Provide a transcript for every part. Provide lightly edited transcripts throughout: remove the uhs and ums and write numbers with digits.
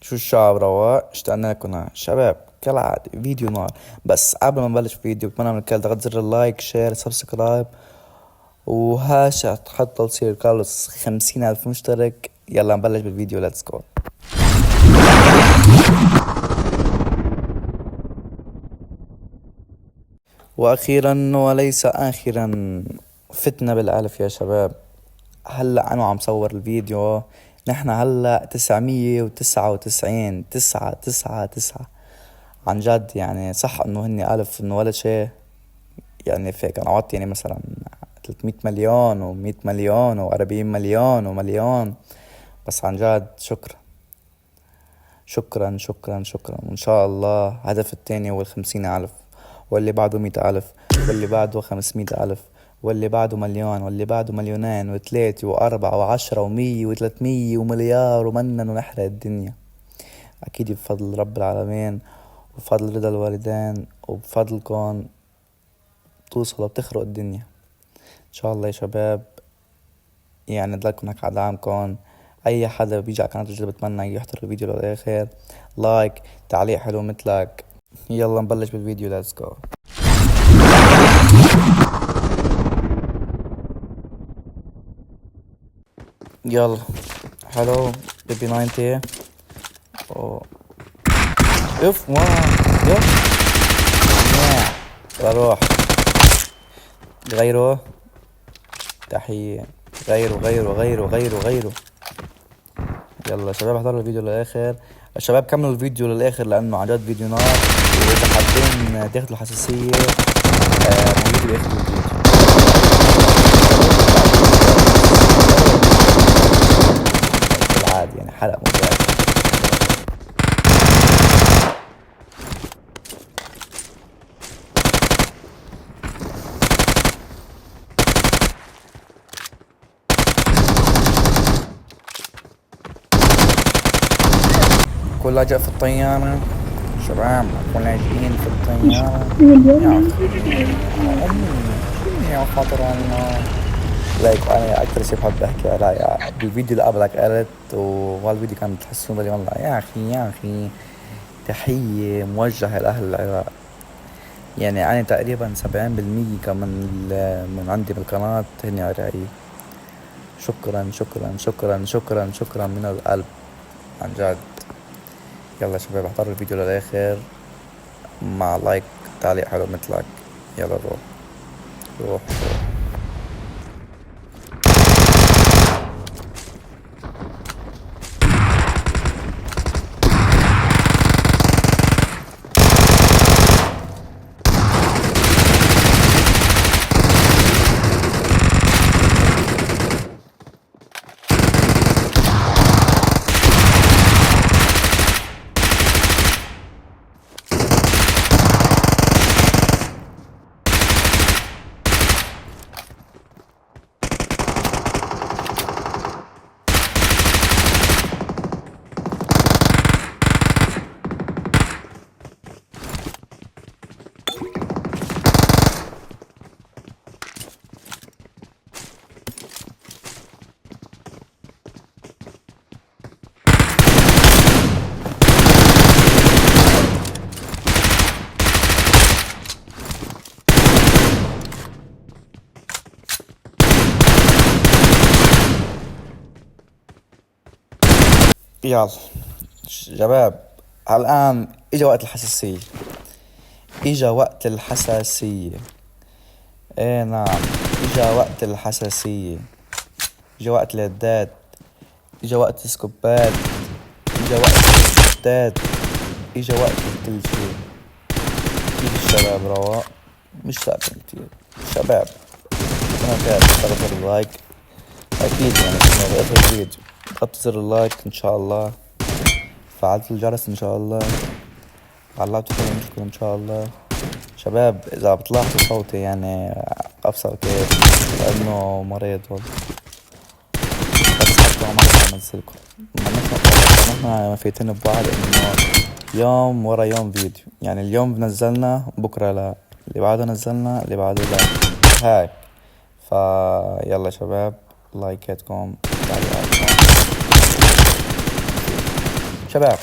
شو الشعب رواق، اشتقنا لكم شباب كالعادة فيديو نار. بس قبل ما نبلش فيديو بتمنى من الكل تضغط زر اللايك شير سبسكرايب وهاشا تحط تصير كارلوس 50,000 مشترك. يلا نبلش بالفيديو، ليتس جو. واخيرا وليس اخرا فتنا بالالف يا شباب. هلا انا عم صور الفيديو، نحن هلا 999 999 عن جد. يعني صح انه هني الف انه ولا شيء، يعني في كان عوضت يعني مثلا 300 مليون و100 مليون و40 مليون ومليون. بس عن جد شكرا شكرا شكرا شكرا. وان شاء الله هدف التاني هو 50,000، واللي بعده 100,000، واللي بعده 500,000، واللي بعده مليون، واللي بعده مليونين وثلاثة وأربعة وعشرة ومية وثلاثمية ومليار، ومنن ونحرق الدنيا. أكيد بفضل رب العالمين وبفضل رضا الوالدين وبفضلكم بتوصلوا بتخرقوا الدنيا إن شاء الله يا شباب. يعني ضلكم هيك على دعمكم. أي حدا بيجي على قناة جديدة بتمنى يحضر الفيديو للآخر، لايك تعليق حلو مثلك. يلا نبلش بالفيديو، ليتس جو. يلا حلو بيبي 90 أوه. اوف واو يلا بروح غيره تحية، غيره. يلا شباب احضروا الفيديو للآخر. الشباب كملوا الفيديو للآخر لأنه عن جد فيديو نار. وإذا حابين تاخدوا الحساسية موجودة بآخر الفيديو. بالعادي يعني حلقة مباشرة. كل لاجئ في الطيارة شباب، كل لاجئين في الطيارة يا خاطر الله. لايك انا اكثر شي بحب احكي على بالفيديو اللي قبلك قلت، وهالفيديو كان بتحسون بالي والله يا اخي تحية موجهة لاهل العراق. يعني انا تقريبا 70% كمان من عندي بالقناة هني عراقي. شكرا شكرا شكرا شكرا شكرا من القلب عن جد. يلا شباب احضروا الفيديو للاخر مع لايك تعليق حلو مثلك. يلا روح. يلا شباب الآن إجا وقت الحساسية. ايه نعم، إجا وقت الحساسية. إجا وقت الهداد، إجا وقت السكوبات، إجا وقت الهداد، إجا وقت كل شي. أكيد الشباب رواق مش ساكن كتير شباب. أنا كده بستغفر اللايك أكيد يعني بآخر الفيديو حط زر اللايك إن شاء الله، فعلت الجرس إن شاء الله، علقتوا كلمتكم إن شاء الله. شباب إذا بتلاحظوا صوتي يعني أفصل كيف لأنه مريض والله. بس حتى ما راح أنزلكم، نحن مفيتين ببعض إنه يوم ورا يوم فيديو. يعني اليوم بنزلنا بكرة لا، اللي بعده نزلنا اللي بعده لا هاي. يلا شباب لايكاتكم تعليقاتكم شباب.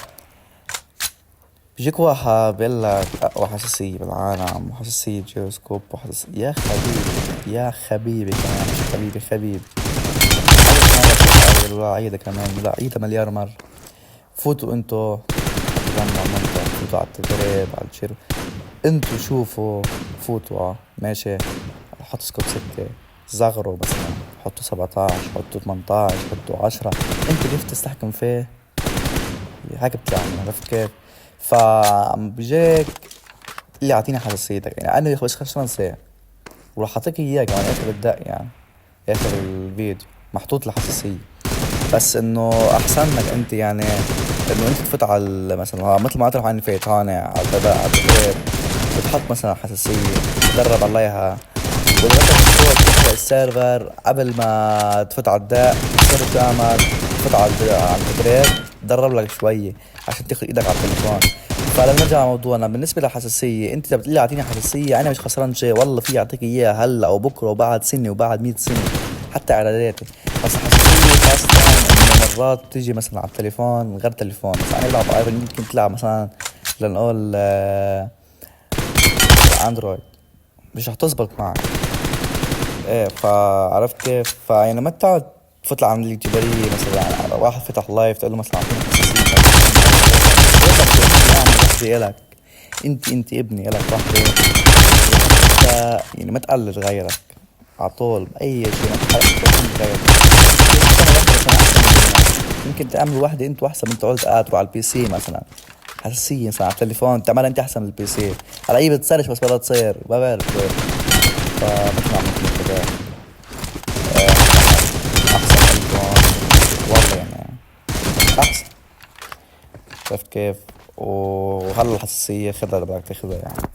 بيجيك واحد بيقول لك اقوى حساسية بالعالم، وحساسية جيروسكوب، وحساسية يا حبيبي يا حبيبي كمان مش حبيبي خبيبي. ألف مرة عيدة كمان، لا عيدة مليار مرة. فوتوا انتو جمع منطقة، فوتوا على التدريب على الجيرو، انتو شوفوا، فوتوا ماشي، حطوا سكوب ستة، زغروا مثلا، حطوا 17، حطوا 18، حطوا 10، انت كيف تستحكم فيه هيك بتعمل، عرفت كيف؟ فبيجيك اللي يعطيني حساسيتك، يعني انا بس 5 ساعة وراح اعطيك اياه كمان اخر الدق يعني، اخر الفيديو محطوط الحساسية. بس انه احسن لك انت يعني انه انت تفوت على مثلا مثل ما تروح عن فيت هون على الغداء على البيت، بتحط مثلا حساسية، تدرب عليها، وإذا بدك تفوت تخلق السيرفر قبل ما تفوت على الداء، تصير تعمل تفوت على التدريب، تدرب لك شوية عشان تاخد ايدك على التليفون. فلنرجع لموضوعنا بالنسبة للحساسية، انت اذا بتقلي اعطيني حساسية انا مش خسران شيء، والله في اعطيك اياها هلا وبكره وبعد سنة وبعد 100 سنة، حتى اعداداتي. بس الحساسية خاصة انه مرات بتيجي مثلا على التليفون غير تليفون، بس انا بلعب ايفون يمكن تلعب مثلا لنقول اندرويد مش هتزبط معك. ايه فعرفت كيف؟ فيعني ما تقعد تفوت على اليوتيوبرية مثلا، واحد فتح لايف تقول له مثلا اعطيني خصوصية، اعمل وحدة الك، انت ابني الك وحدة، انت يعني ما تقلد غيرك على طول بأي شيء، ما تقلد غيرك. يمكن تعمل وحدة انت احسن من تقعد تقاتلوا على البي سي مثلا، حساسية مثلا على التليفون تعملها انت احسن من البي سي، على اي بتسرش بس بدها تصير ما بعرف كيف. فمثل ما عملت كده احسن ايفون والله يعني احسن، عرفت كيف؟ وهلا الحساسية خدها اللي بدك تاخدها يعني.